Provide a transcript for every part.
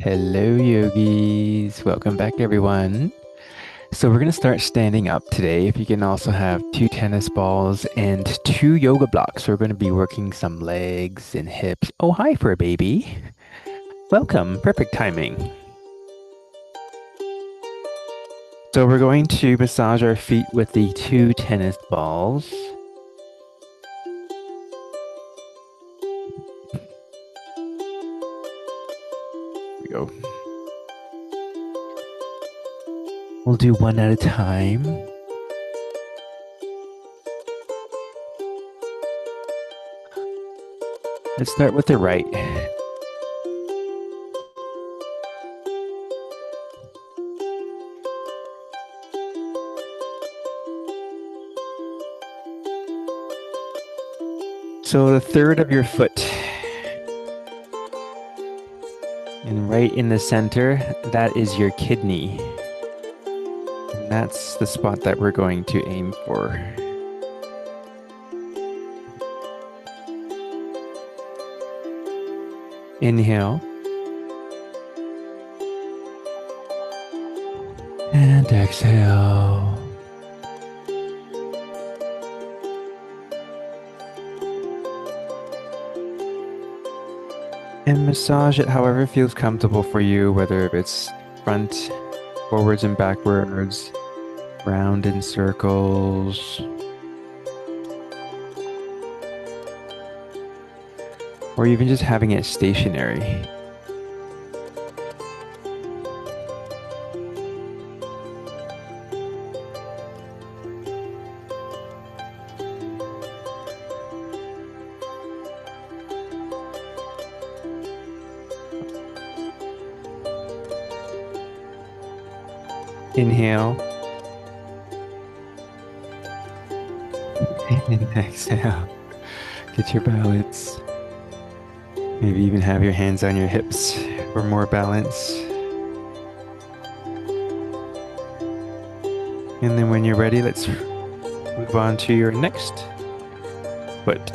Hello, yogis. Welcome back, everyone. So, we're going to start standing up today. If you can also have two tennis balls and two yoga blocks. We're going to be working some legs and hips. Oh, hi, fur baby. Welcome. Perfect timing. So, we're going to massage our feet with the two tennis balls. Here we go. We'll do one at a time. Let's start with the right. So, the third of your foot. And right in the center, that is your kidney. And that's the spot that we're going to aim for. Inhale. And exhale. And massage it however feels comfortable for you, whether it's front, forwards and backwards, round in circles, or even just having it stationary. Inhale. And exhale. Get your balance. Maybe even have your hands on your hips for more balance. And then when you're ready, let's move on to your next foot.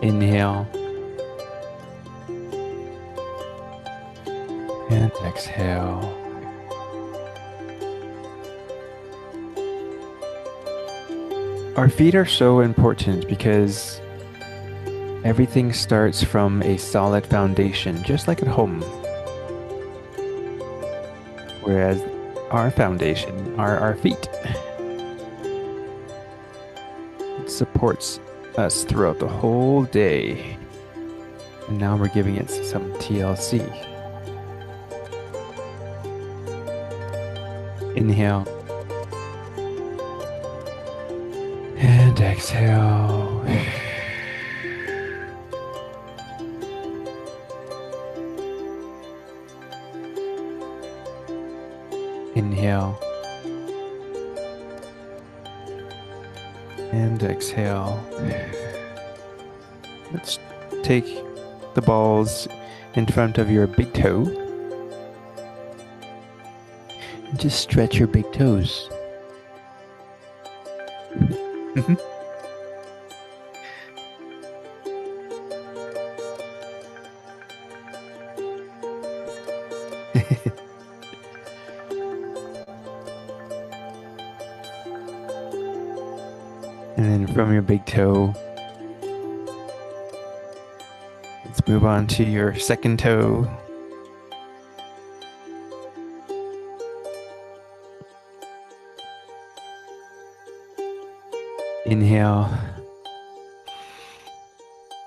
Inhale. And exhale. Our feet are so important because everything starts from a solid foundation, just like at home. Whereas our foundation are our feet. It supports us throughout the whole day. And now we're giving it some TLC. Inhale. And exhale. Inhale. And exhale. Let's take the balls in front of your big toe. And just stretch your big toes. And then from your big toe, let's move on to your second toe. Inhale.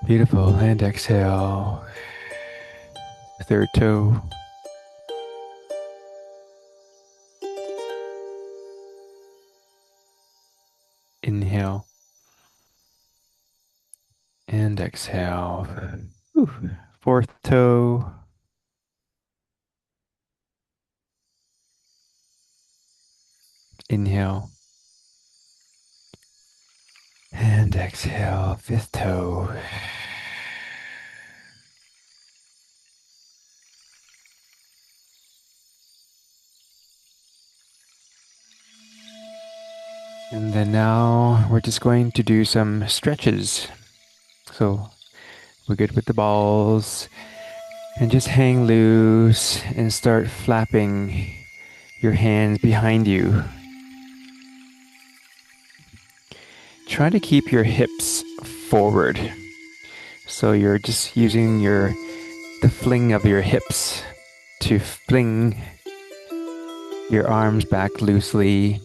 Beautiful. And exhale. Third toe. Inhale. And exhale. Whew. Fourth toe. Inhale. And exhale. Fifth toe. And then now we're just going to do some stretches. So we're good with the balls. And just hang loose and start flapping your hands behind you. Try to keep your hips forward. So you're just using the fling of your hips to fling your arms back loosely,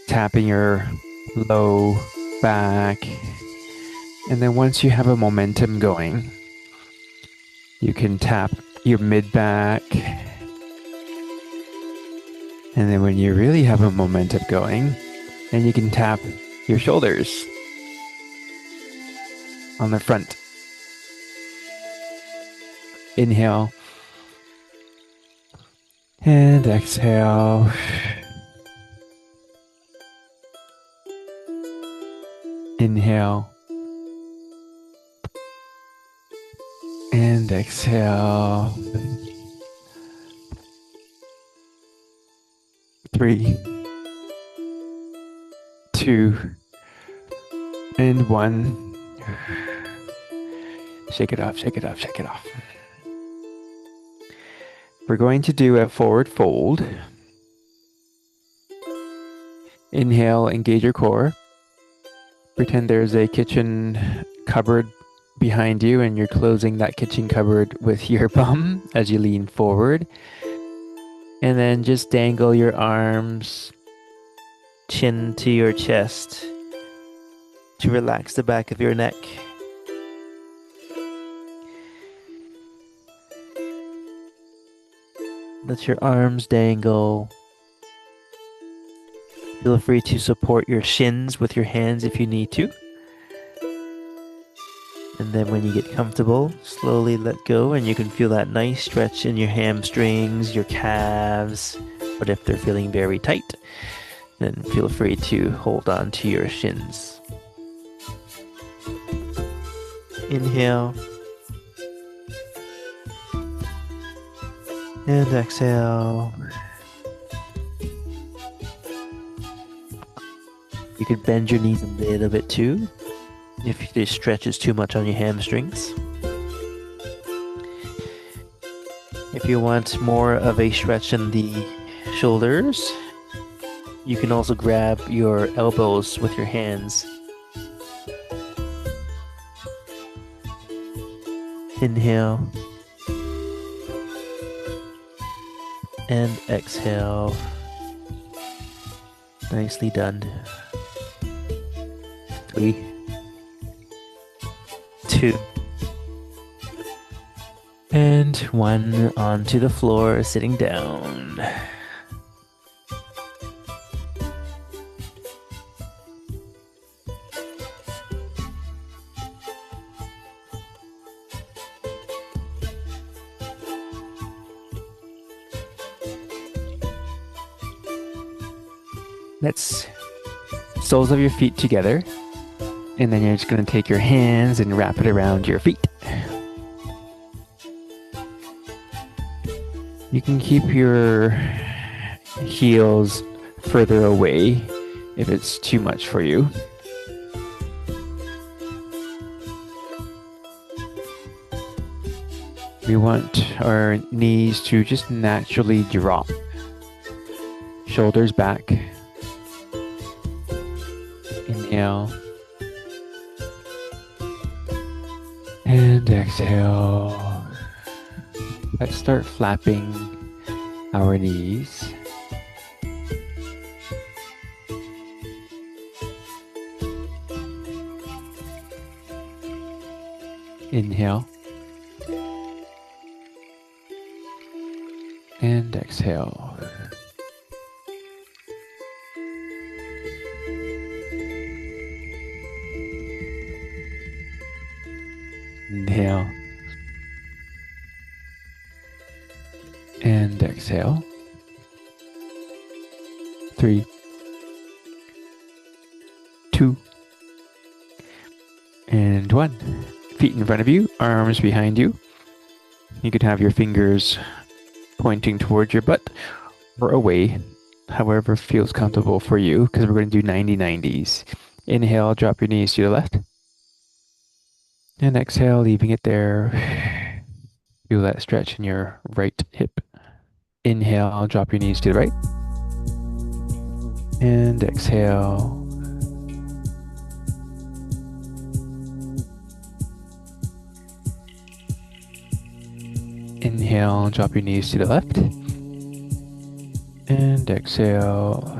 tapping your low back. And then once you have a momentum going, you can tap your mid back. And then when you really have a momentum going, then you can tap your shoulders on the front. Inhale. And exhale. Inhale. And exhale. 3, 2, and 1. Shake it off, shake it off, shake it off. We're going to do a forward fold. Inhale, engage your core. Pretend there's a kitchen cupboard behind you and you're closing that kitchen cupboard with your bum as you lean forward. And then just dangle your arms, chin to your chest to relax the back of your neck. Let your arms dangle. Feel free to support your shins with your hands if you need to. And then when you get comfortable, slowly let go and you can feel that nice stretch in your hamstrings, your calves. But if they're feeling very tight, then feel free to hold on to your shins. Inhale. And exhale. You could bend your knees a little bit too, if this stretches too much on your hamstrings. If you want more of a stretch in the shoulders, you can also grab your elbows with your hands. Inhale. And exhale. Nicely done. 3, 2, and 1 onto the floor, sitting down. Let's soles of your feet together. And then you're just going to take your hands and wrap it around your feet. You can keep your heels further away if it's too much for you. We want our knees to just naturally drop. Shoulders back. Inhale. And exhale. Let's start flapping our knees. Inhale. And exhale. Inhale. And exhale. 3, 2, and 1. Feet in front of you, arms behind you. You could have your fingers pointing towards your butt or away, however feels comfortable for you, because we're going to do 90-90s. Inhale, drop your knees to the left. And exhale, leaving it there. Feel that stretch in your right hip. Inhale, drop your knees to the right. And exhale. Inhale, drop your knees to the left. And exhale.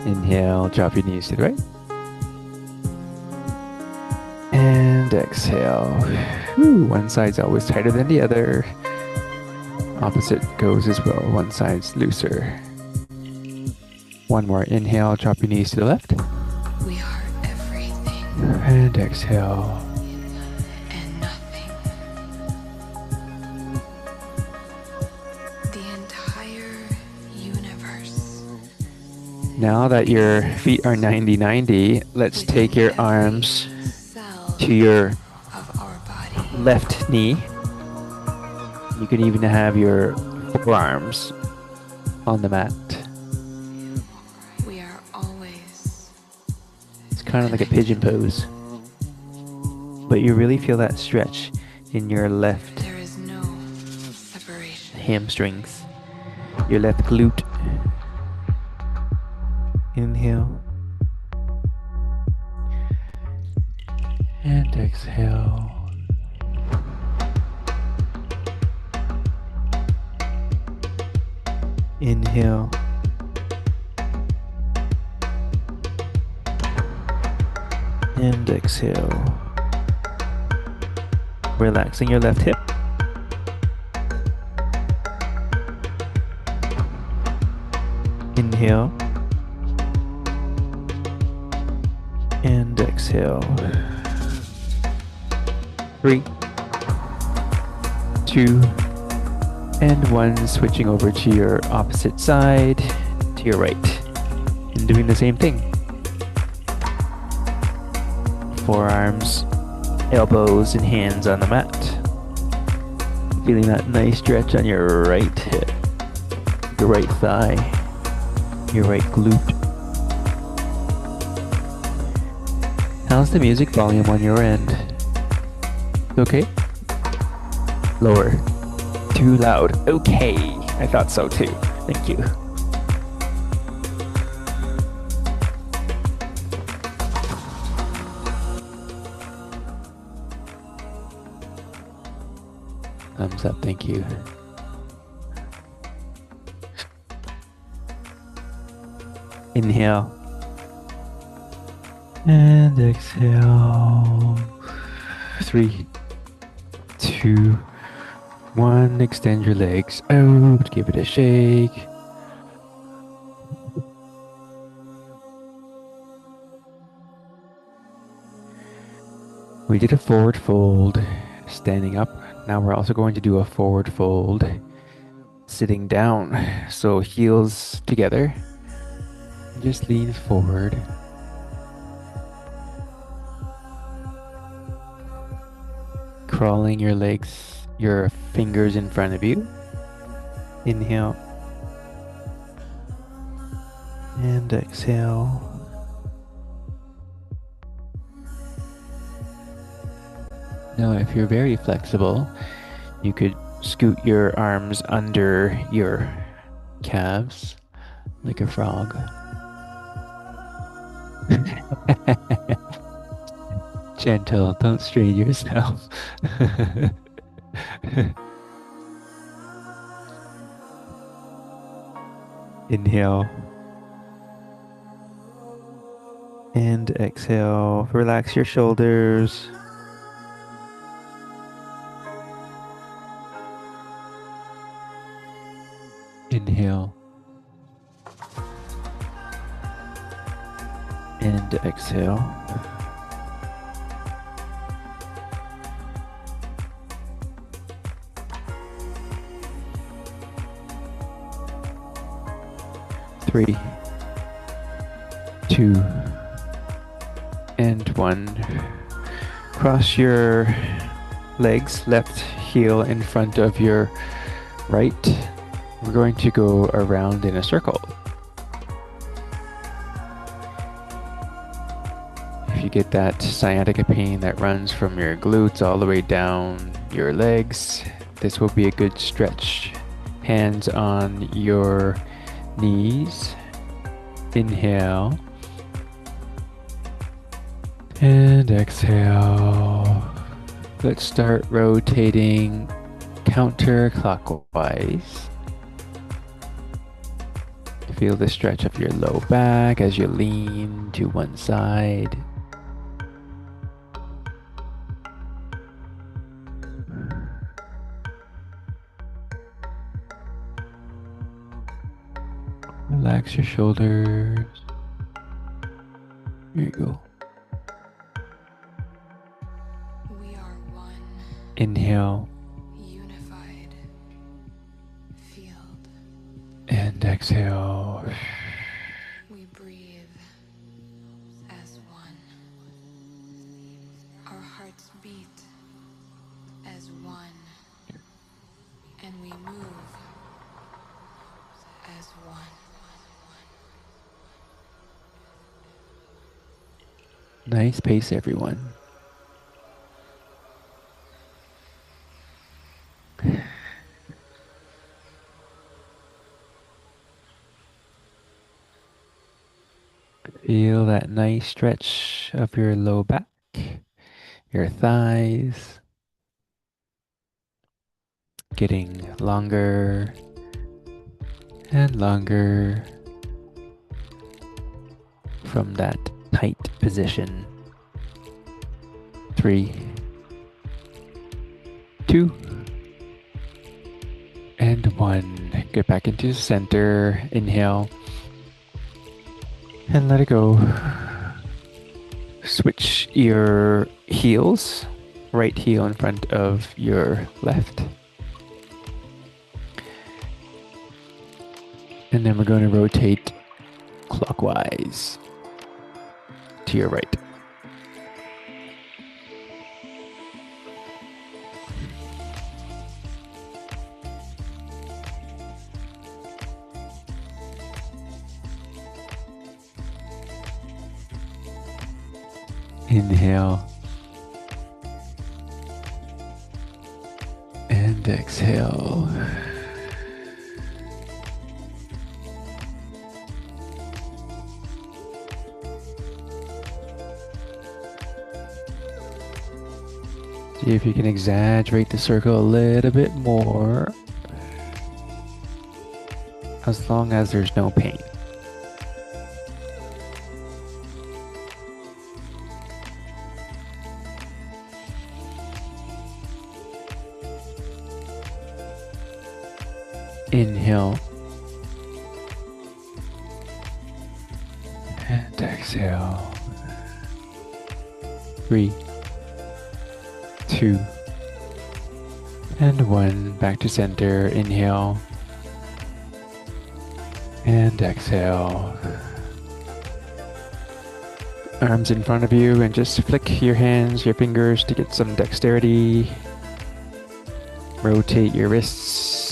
Inhale, drop your knees to the right. And exhale. Whew, one side's always tighter than the other. Opposite goes as well. One side's looser. One more. Inhale, drop your knees to the left. We are everything. And exhale. And nothing. The entire universe. Now that your feet are 90-90, let's take your arms to your left knee. You can even have your forearms on the mat. We are always. It's kind of like a pigeon pose. But you really feel that stretch in your left There is no separation. hamstrings, your left glute. Inhale. And exhale. Inhale. And exhale. Relaxing your left hip. Inhale. And exhale. 3, 2, and 1. Switching over to your opposite side, to your right, and doing the same thing. Forearms, elbows, and hands on the mat. Feeling that nice stretch on your right hip, your right thigh, your right glute. How's the music volume on your end? Okay? Lower. Too loud. Okay. I thought so too. Thank you. Thumbs up. Thank you. Inhale. And exhale. 3, 2, 1. Extend your legs out. Give it a shake. We did a forward fold standing up. Now we're also going to do a forward fold sitting down. So heels together. Just lean forward. Crawling your legs, your fingers in front of you. Inhale. And exhale. Now, if you're very flexible, you could scoot your arms under your calves like a frog. Gentle, don't strain yourself. Inhale. And exhale. Relax your shoulders. Inhale. And exhale. Three, 2, and 1. Cross your legs, left heel in front of your right, we're going to go around in a circle. If you get that sciatica pain that runs from your glutes all the way down your legs, this will be a good stretch. Hands on your knees. Inhale. And exhale. Let's start rotating counterclockwise. Feel the stretch of your low back as you lean to one side. Relax your shoulders. Here you go. We are one Inhale unified field. and exhale. We breathe as one. Our hearts beat as one. And we move as one. Nice pace, everyone. Feel that nice stretch of your low back, your thighs, getting longer and longer from that tight position. 3, 2, and 1. Get back into center. Inhale. And let it go. Switch your heels. Right heel in front of your left. And then we're going to rotate clockwise to your right. Inhale. And exhale. See if you can exaggerate the circle a little bit more, as long as there's no pain. Inhale. And exhale. 3, 2, and 1. Back to center. Inhale. And exhale. Arms in front of you and just flick your hands, your fingers to get some dexterity. Rotate your wrists.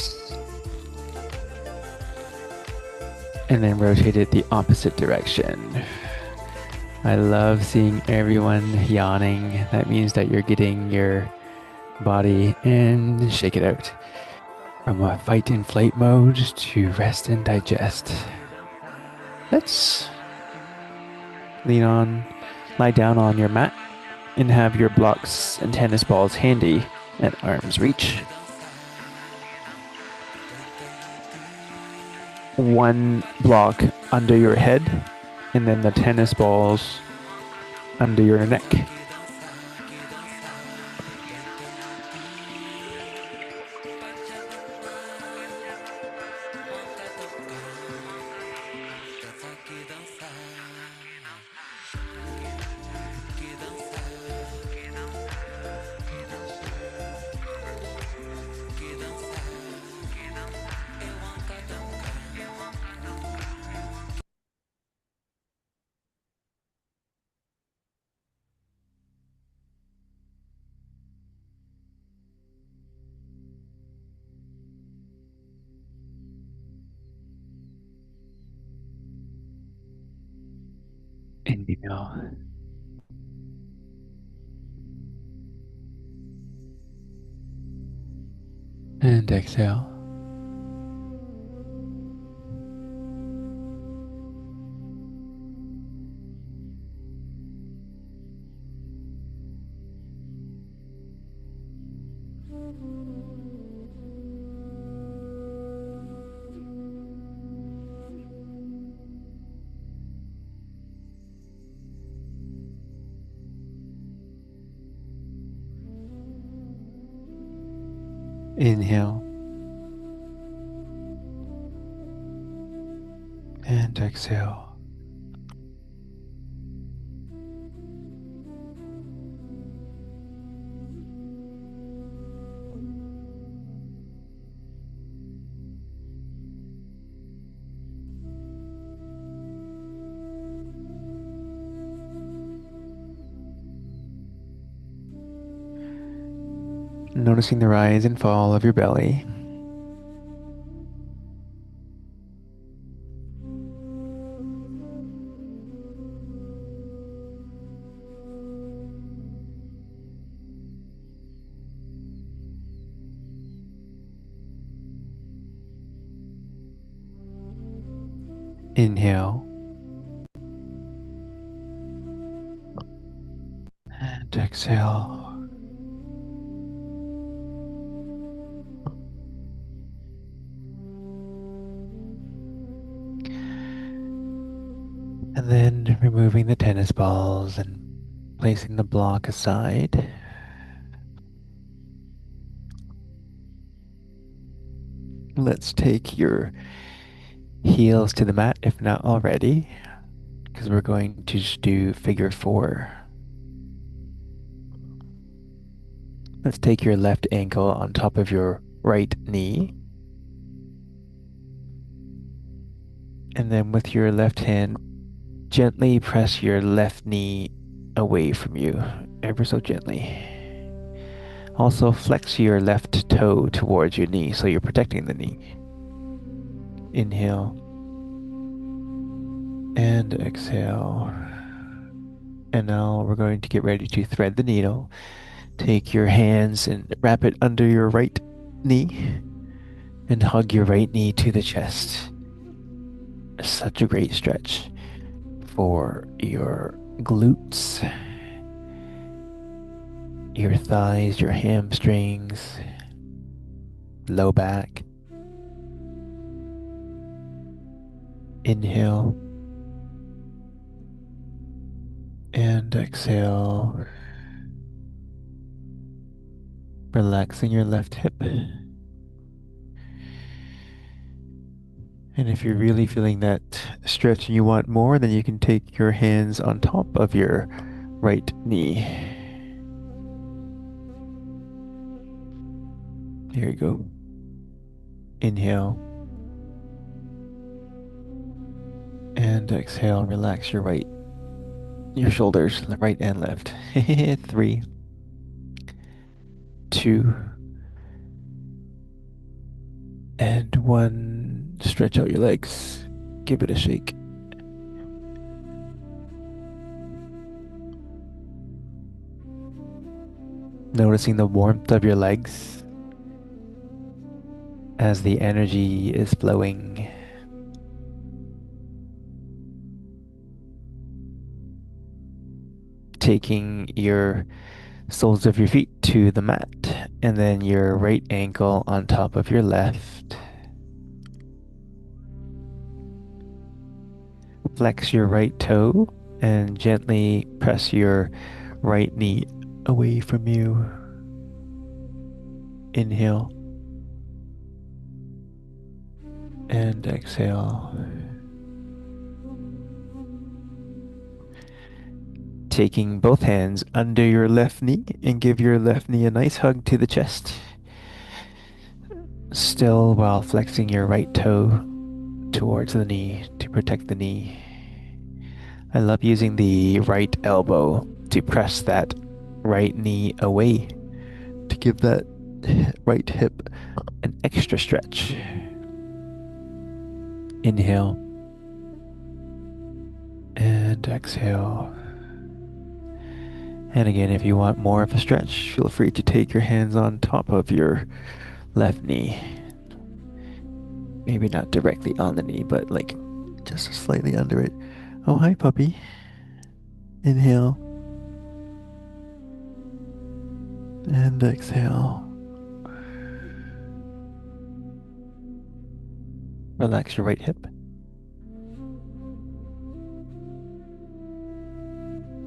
And then rotate it the opposite direction. I love seeing everyone yawning. That means that you're getting your body and shake it out from a fight and flight mode to rest and digest. Let's lie down on your mat and have your blocks and tennis balls handy at arm's reach. One block under your head, and then the tennis balls under your neck. Inhale and exhale. Inhale and exhale. Noticing the rise and fall of your belly. Inhale and exhale. And then removing the tennis balls and placing the block aside. Let's take your heels to the mat if not already, because we're going to just do figure four. Let's take your left ankle on top of your right knee. And then with your left hand, gently press your left knee away from you, ever so gently. Also flex your left toe towards your knee so you're protecting the knee. Inhale and exhale. And now we're going to get ready to thread the needle. Take your hands and wrap it under your right knee and hug your right knee to the chest. Such a great stretch for your glutes, your thighs, your hamstrings, low back. Inhale and exhale. Relaxing your left hip. And if you're really feeling that stretch and you want more, then you can take your hands on top of your right knee. Here you go. Inhale. And exhale. Relax your shoulders, right and left. 3, 2, and 1. Stretch out your legs. Give it a shake. Noticing the warmth of your legs as the energy is flowing. Taking your soles of your feet to the mat, and then your right ankle on top of your left. Flex your right toe and gently press your right knee away from you. Inhale and exhale. Taking both hands under your left knee and give your left knee a nice hug to the chest. Still while flexing your right toe towards the knee to protect the knee. I love using the right elbow to press that right knee away to give that right hip an extra stretch. Inhale and And exhale. And again, if you want more of a stretch, feel free to take your hands on top of your left knee. Maybe not directly on the knee, but like just slightly under it. Oh, hi, puppy. Inhale and exhale. Relax your right hip.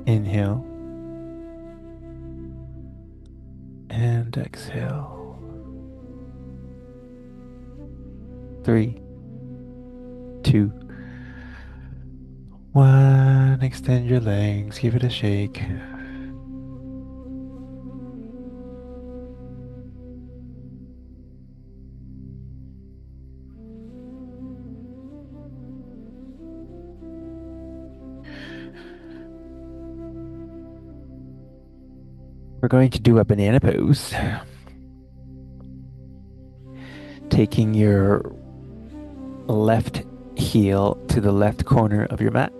Inhale and exhale. 3, 2, 1. Extend your legs. Give it a shake. We're going to do a banana pose. Taking your left heel to the left corner of your mat.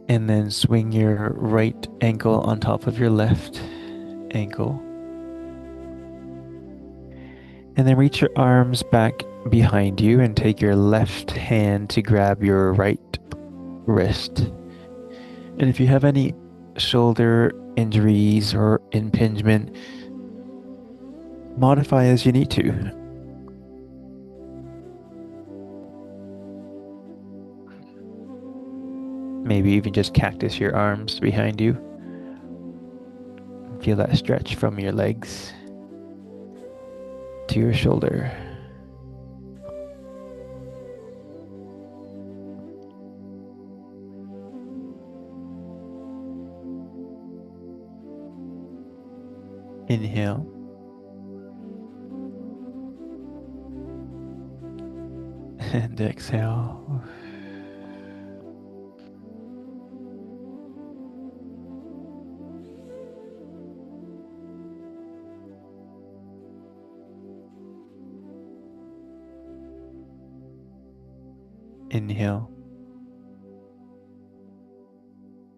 And then swing your right ankle on top of your left ankle. And then reach your arms back behind you and take your left hand to grab your right wrist. And if you have any shoulder injuries or impingement, modify as you need to. Maybe even just cactus your arms behind you. Feel that stretch from your legs to your shoulder. Inhale. And exhale. Inhale.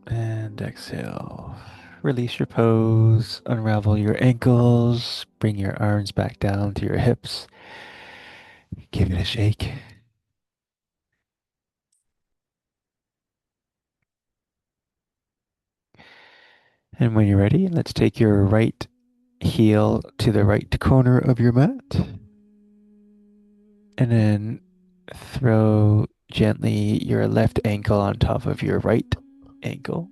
And exhale. Release your pose. Unravel your ankles. Bring your arms back down to your hips. Give it a shake. And when you're ready, let's take your right heel to the right corner of your mat. And then throw gently your left ankle on top of your right ankle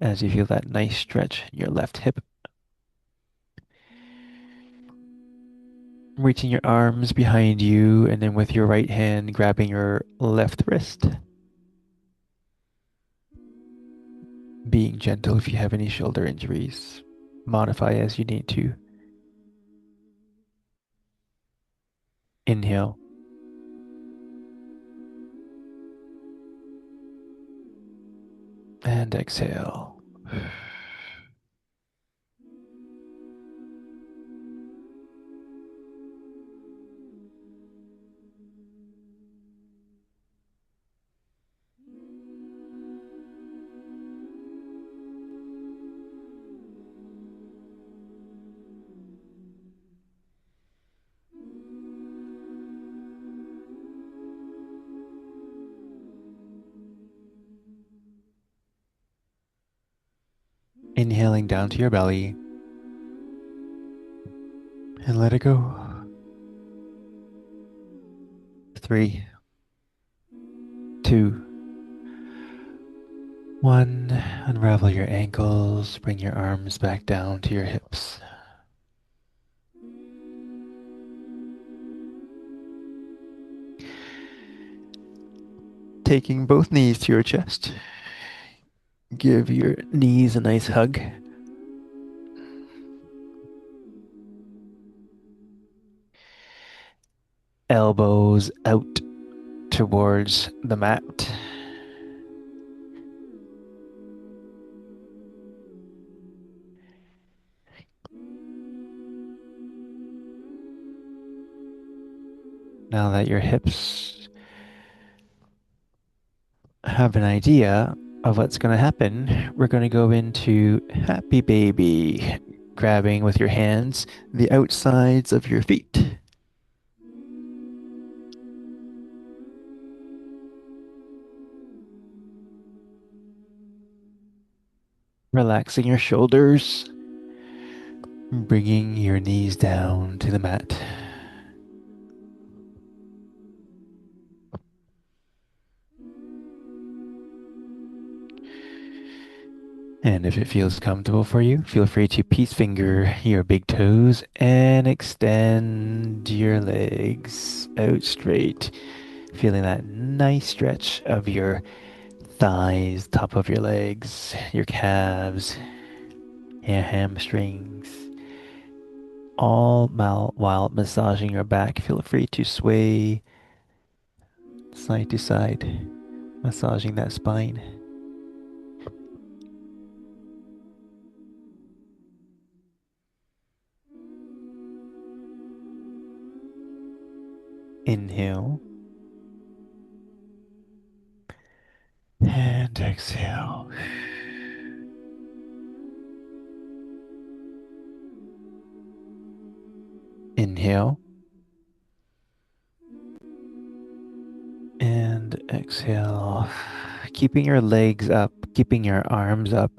as you feel that nice stretch in your left hip. Reaching your arms behind you, and then with your right hand grabbing your left wrist. Being gentle if you have any shoulder injuries. Modify as you need to. Inhale. And exhale. Inhaling down to your belly. And let it go. 3, 2, 1. Unravel your ankles. Bring your arms back down to your hips. Taking both knees to your chest. Give your knees a nice hug. Elbows out towards the mat. Now that your hips have an idea of what's going to happen, we're going to go into happy baby, grabbing with your hands the outsides of your feet, relaxing your shoulders, bringing your knees down to the mat. And if it feels comfortable for you, feel free to peace finger your big toes and extend your legs out straight, feeling that nice stretch of your thighs, top of your legs, your calves, your hamstrings, all while massaging your back. Feel free to sway side to side, massaging that spine. Inhale and exhale. Inhale and exhale. Keeping your legs up, keeping your arms up.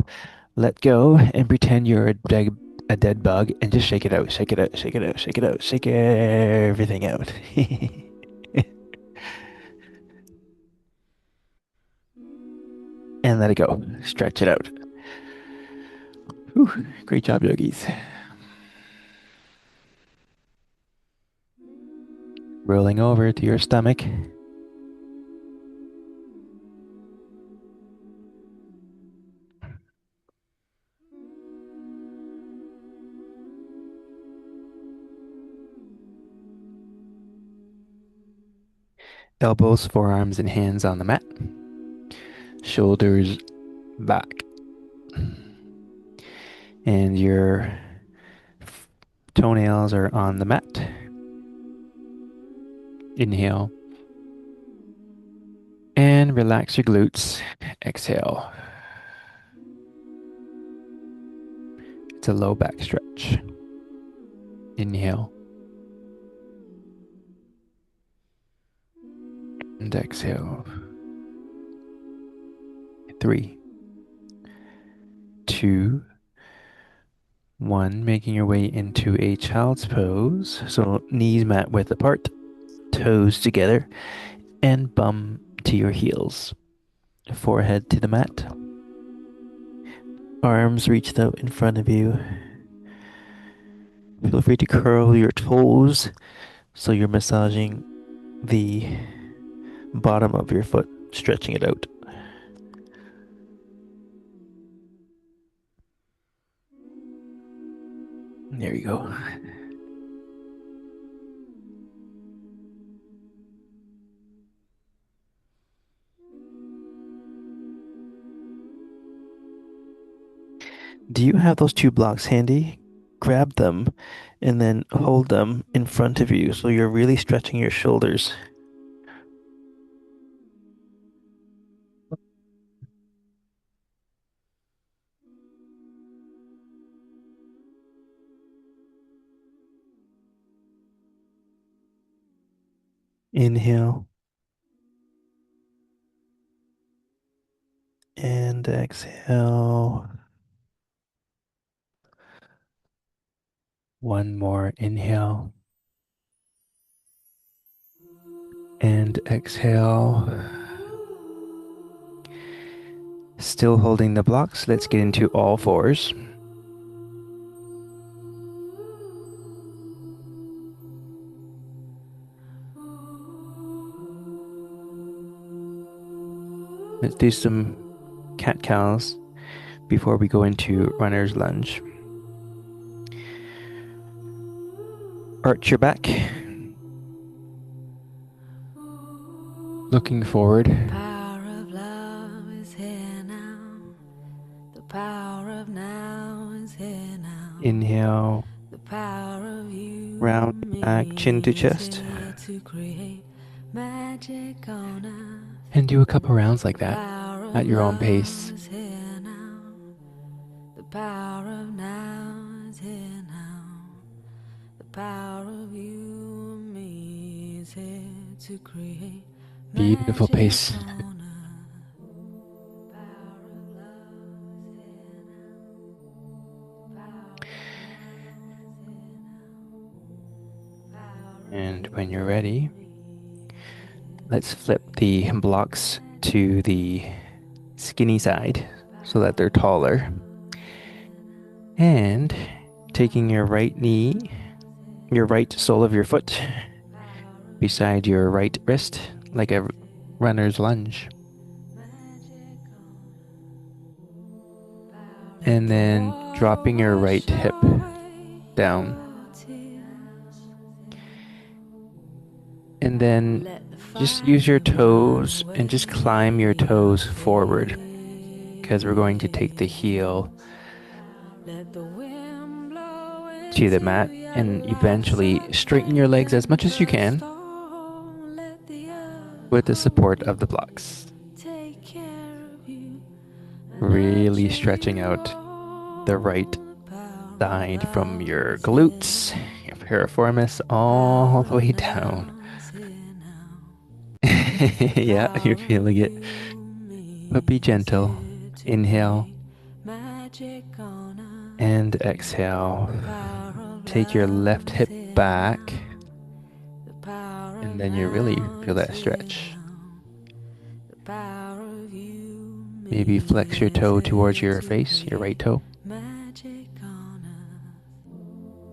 Let go and pretend you're a dead bug and just shake it out, shake it out, shake it out, shake it out, shake everything out. And let it go. Stretch it out. Whew, great job, yogis. Rolling over to your stomach. Elbows, forearms, and hands on the mat. Shoulders back. And your toenails are on the mat. Inhale. And relax your glutes. Exhale. It's a low back stretch. Inhale. And exhale. 3, 2, 1. Making your way into a child's pose. So knees mat width apart, toes together, and bum to your heels. Forehead to the mat. Arms reached out in front of you. Feel free to curl your toes so you're massaging the bottom of your foot, stretching it out. There you go. Do you have those two blocks handy? Grab them and then hold them in front of you so you're really stretching your shoulders. Inhale and exhale. One more inhale and exhale. Still holding the blocks. Let's get into all fours. Let's do some cat cows before we go into runner's lunge. Arch your back. Looking forward. Power of love is here now. The power of now is here now. Inhale. The power of you Round and back, chin me to is chest. here to create magic on earth. And do a couple rounds like The that power at of your own love pace. is here now. The power of now is here now. The power of you and me is here to create Beautiful magic pace. on earth. The power of love is here now. The power of now is here now. The power And of when you you're ready, and me is here let's to flip the create blocks to magic on the earth. skinny side The so that power they're of taller. love is here now. And taking your right knee, your right sole of your foot beside your right wrist, like a runner's lunge. And The then water dropping your wash right hip away down. our tears. And then Let the just use your fire burn toes and just climb your away our toes forward because we're going to take the heel fears. Let the wind blow to the into mat your and life eventually straighten your again legs as and much as you trust can all. Let the earth with the support of the blocks. take care of you and Really nurture stretching you out the right all. The power of side from love your is here glutes, now. your piriformis, The all power the of way down. now is here now. The Yeah, you're power of feeling it. you, But be me is gentle. here to Inhale create magic on earth. and exhale. The power of Take your left love is hip here back, now. The power and of then you really now feel is that here stretch. now. The power of you, Maybe flex your me is toe towards here your to face, your right create toe. magic on earth.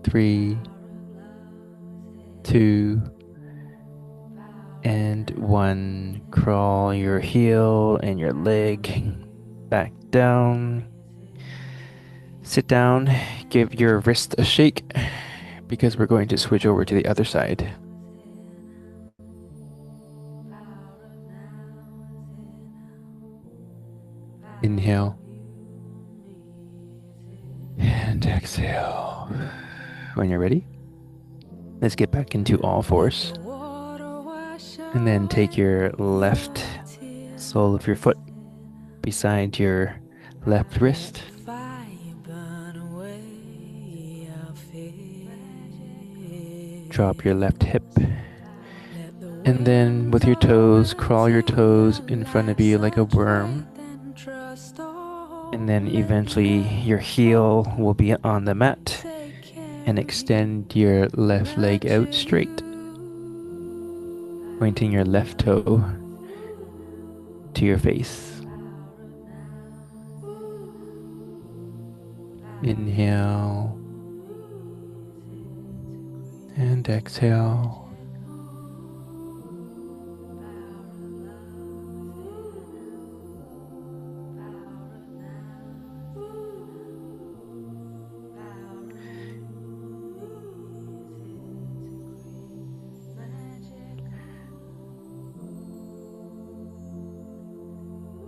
The 3, power of love is here 2, now. The power of and now is 1. here Crawl now. your heel The and your power of leg you back and down. me is here to Sit create down, give your magic wrist a on shake earth. because we're going to The switch over to power the of other side. love is here now. The power of now is here now. The power Inhale of you and me is here and to exhale. create magic When you're ready, on earth. let's get back into all Let the fours. water wash And then take your away left our tears. sole of your foot beside your left Let wrist. the fire burn away our Drop your left hip. fears. Let the And then wind with your blow toes, crawl your into toes your in front of life you like a such worm. faith and trust. Oh, And then let the eventually your earth heel will be on the mat. take care And of you extend your and left leg out nurture straight, you. pointing your left toe to your face. Inhale and exhale.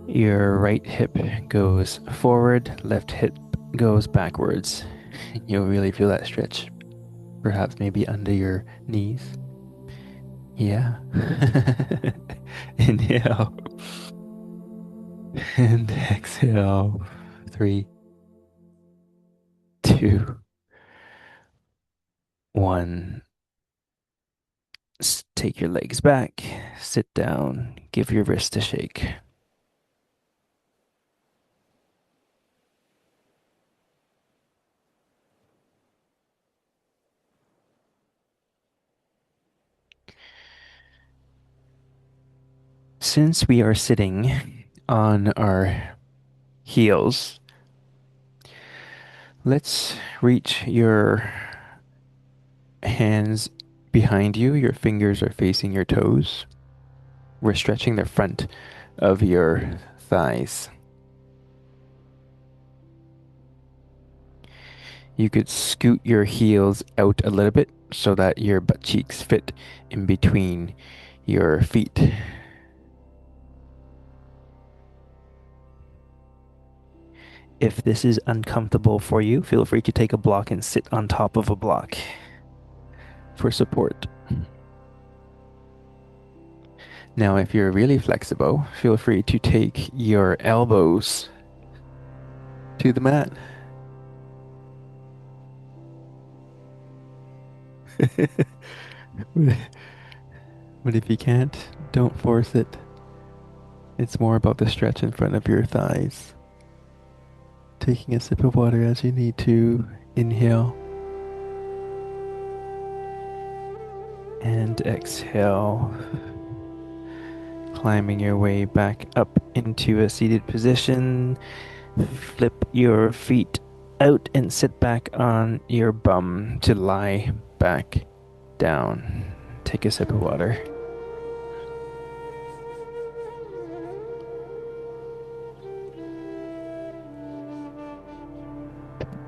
Your right hip goes forward, left hip goes backwards. You'll really feel that stretch, perhaps maybe under your knees. Yeah. Inhale and exhale. 3, 2, 1. Take your legs back, sit down, give your wrist a shake. Since we are sitting on our heels, let's reach your hands behind you. Your fingers are facing your toes. We're stretching the front of your thighs. You could scoot your heels out a little bit so that your butt cheeks fit in between your feet. If this is uncomfortable for you, feel free to take a block and sit on top of a block for support. Now, if you're really flexible, feel free to take your elbows to the mat. But if you can't, don't force it. It's more about the stretch in front of your thighs. Taking a sip of water as you need to. Inhale and exhale. Climbing your way back up into a seated position. Flip your feet out and sit back on your bum to lie back down. Take a sip of water.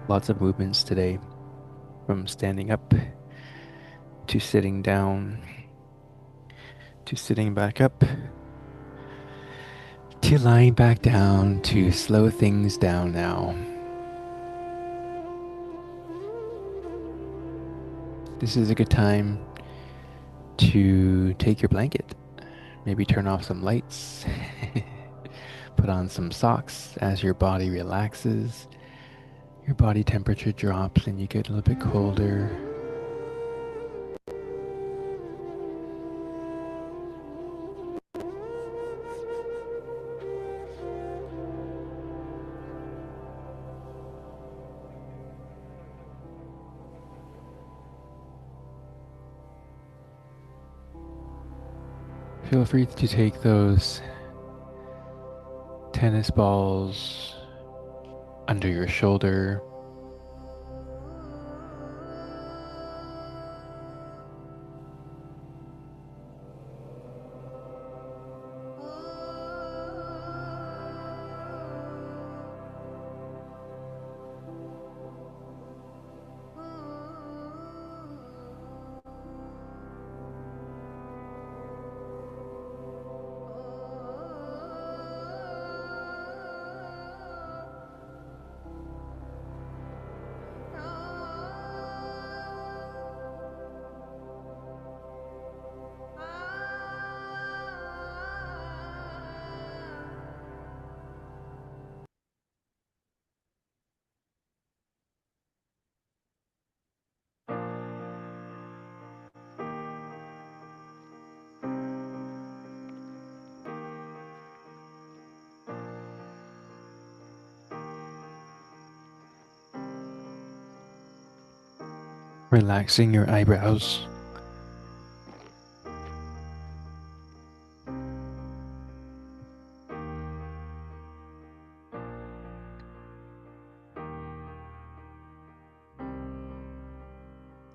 Lots of movements today, from standing up to sitting down to sitting back up to lying back down to slow things down now. This is a good time to take your blanket, maybe turn off some lights, put on some socks as your body relaxes. Your body temperature drops and you get a little bit colder. Feel free to take those tennis balls under your shoulder. Relaxing your eyebrows.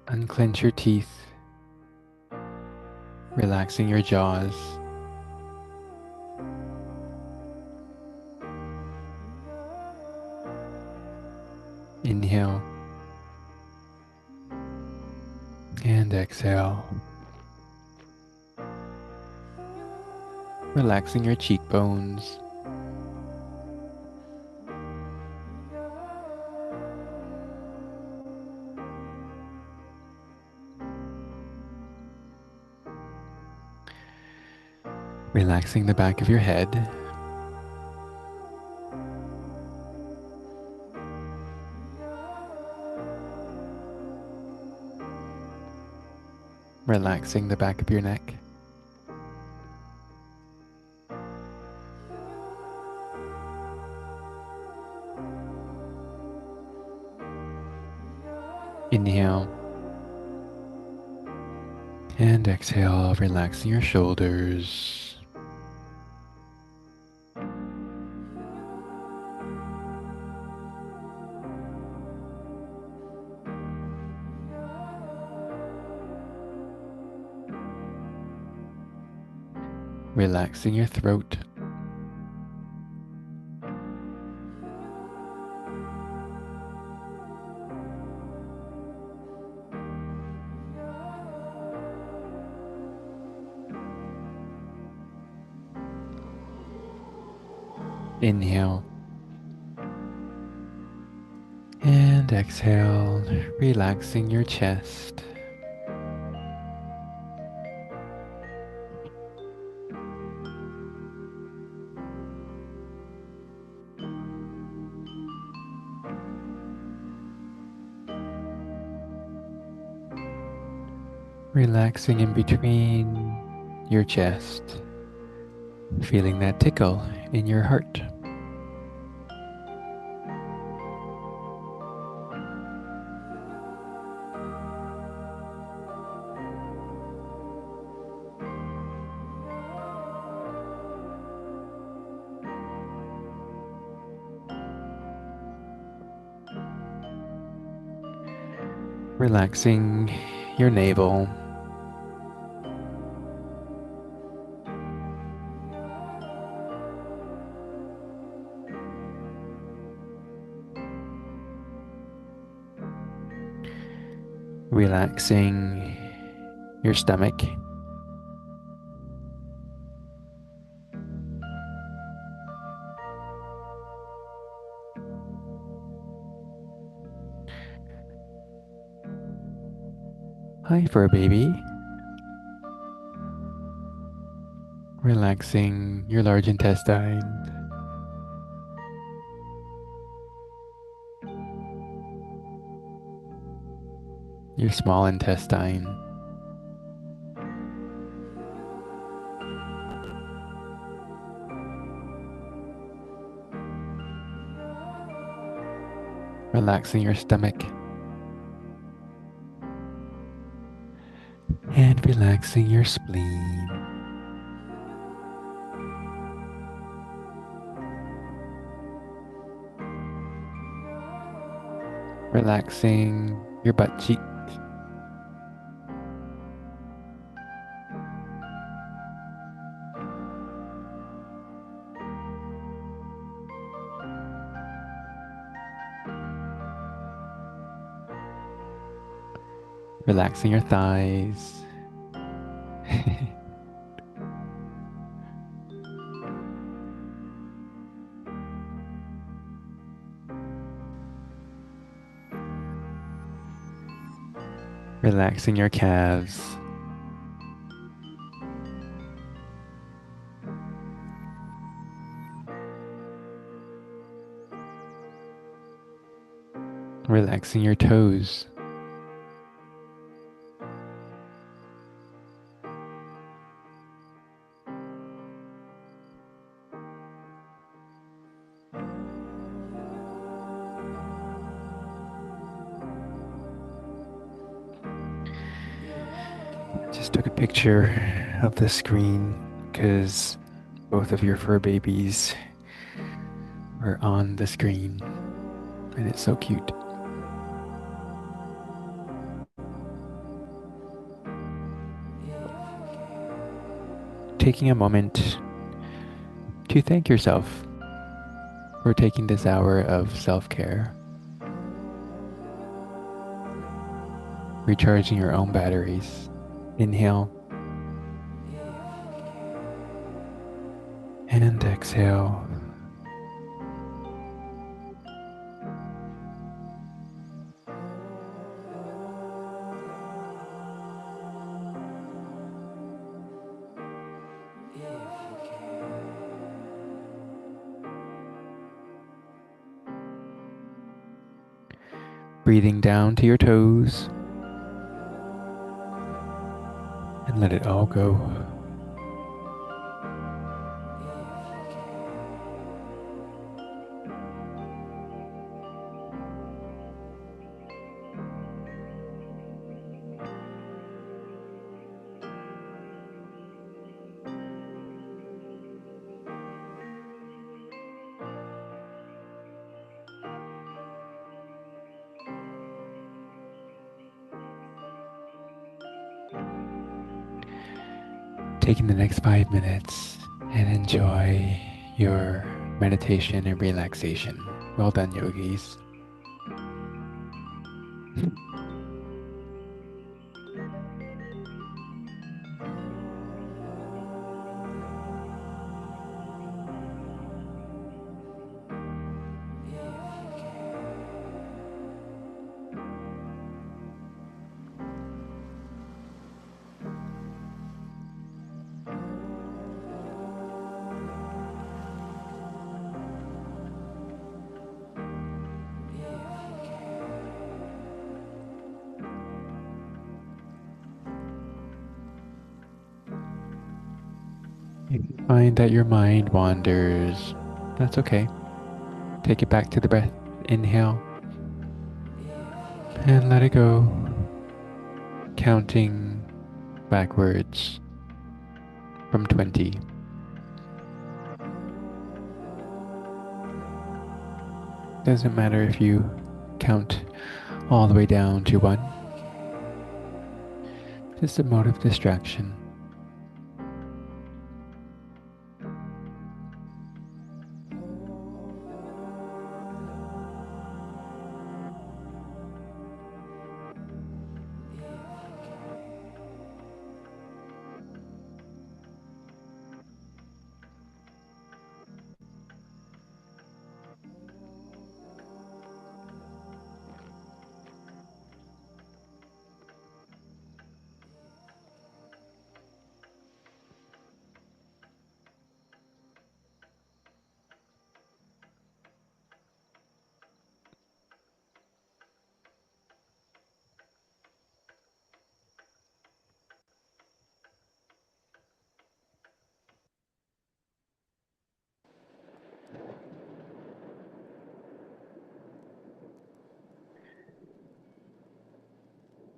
Unclench your teeth. Relaxing your jaws. Inhale and exhale. Relaxing your cheekbones. Relaxing the back of your head. Relaxing the back of your neck. Inhale and exhale, relaxing your shoulders. Relaxing your throat. Inhale and exhale, relaxing your chest. Relaxing in between your chest, feeling that tickle in your heart. Relaxing your navel, relaxing your stomach, hi fur baby, relaxing your large intestine, your small intestine, relaxing your stomach, and relaxing your spleen. Relaxing your butt cheek, relaxing your thighs, relaxing your calves, relaxing your toes, just took a picture of the screen because both of your fur babies are on the screen and it's so cute. Taking a moment to thank yourself for taking this hour of self-care, recharging your own batteries. Inhale and exhale. Breathing down to your toes and let it all go. Taking the next 5 minutes and enjoy your meditation and relaxation. Well done, yogis. If you find that your mind wanders, that's okay. Take it back to the breath. Inhale and let it go. Counting backwards from 20. Doesn't matter if you count all the way down to 1. Just a mode of distraction.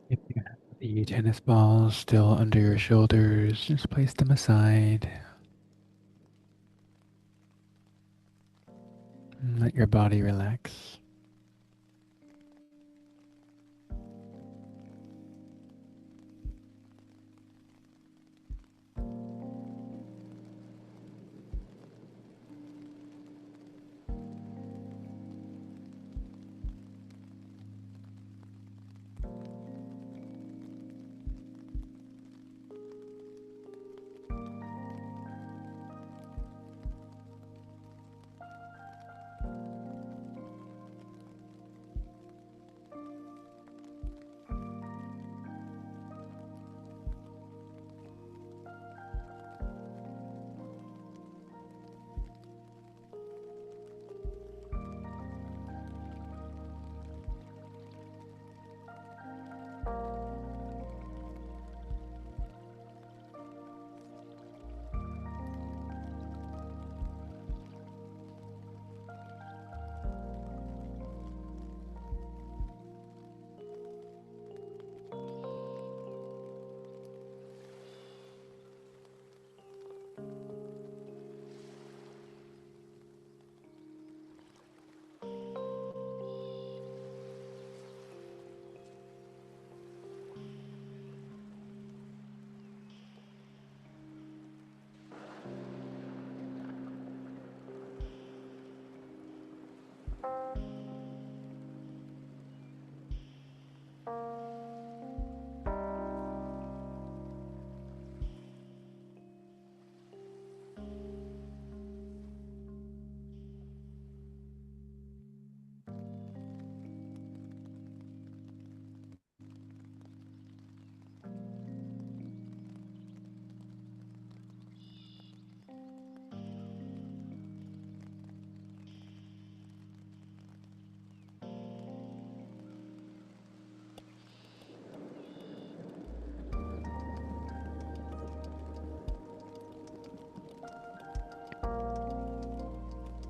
If you have the tennis balls still under your shoulders, just place them aside. And let your body relax.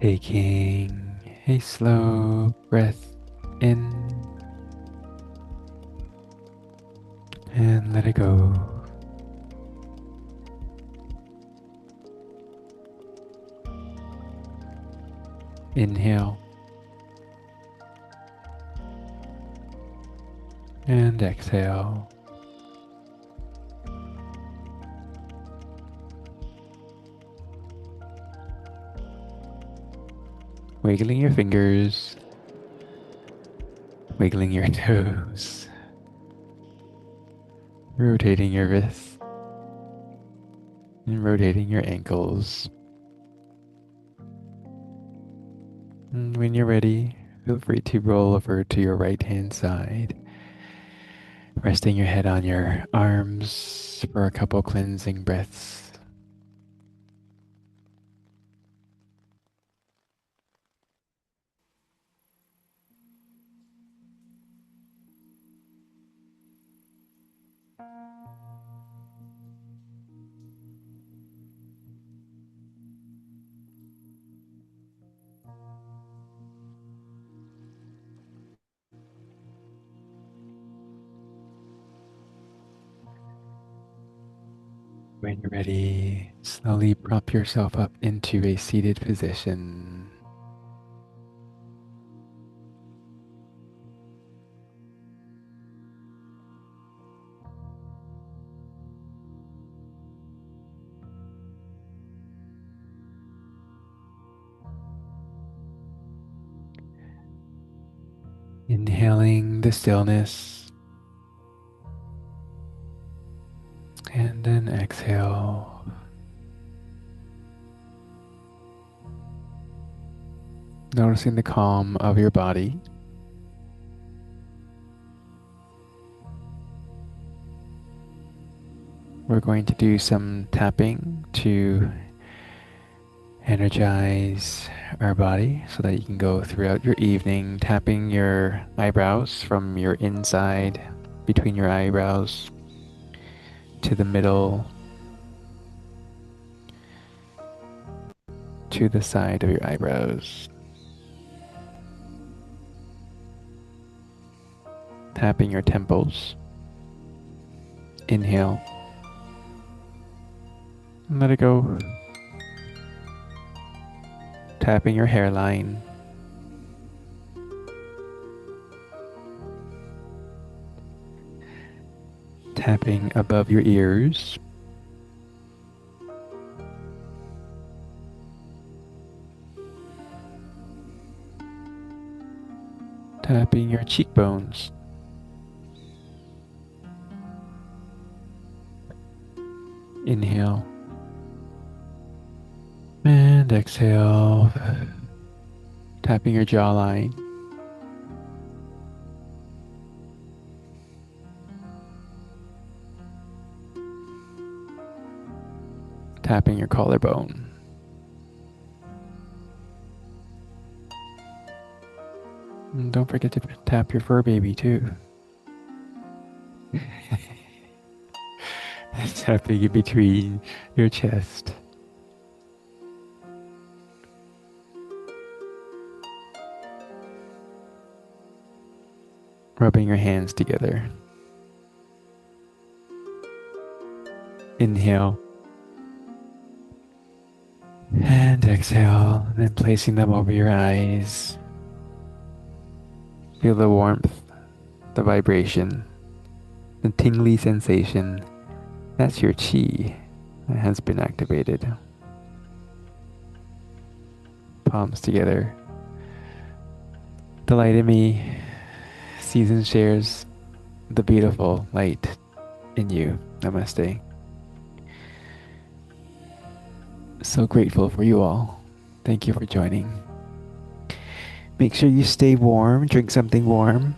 Taking a slow breath in and let it go. Inhale and exhale. Wiggling your fingers, wiggling your toes, rotating your wrists, and rotating your ankles. And when you're ready, feel free to roll over to your right hand side, resting your head on your arms for a couple cleansing breaths. When you're ready, slowly prop yourself up into a seated position. Inhaling the stillness and then exhale. Noticing the calm of your body. We're going to do some tapping to energize our body so that you can go throughout your evening tapping your eyebrows from your inside between your eyebrows to the middle to the side of your eyebrows. Tapping your temples. Inhale. And let it go. Tapping your hairline. Tapping above your ears. Tapping your cheekbones. Inhale. And exhale. Tapping your jawline. Tapping your collarbone. And don't forget to tap your fur baby too. Tapping in between your chest. Rubbing your hands together. Inhale. And exhale, and then placing them over your eyes. Feel the warmth, the vibration, the tingly sensation. That's your chi that has been activated. Palms together. The light in me sees and shares the beautiful light in you. Namaste. So grateful for you all. Thank you for joining. Make sure you stay warm, drink something warm,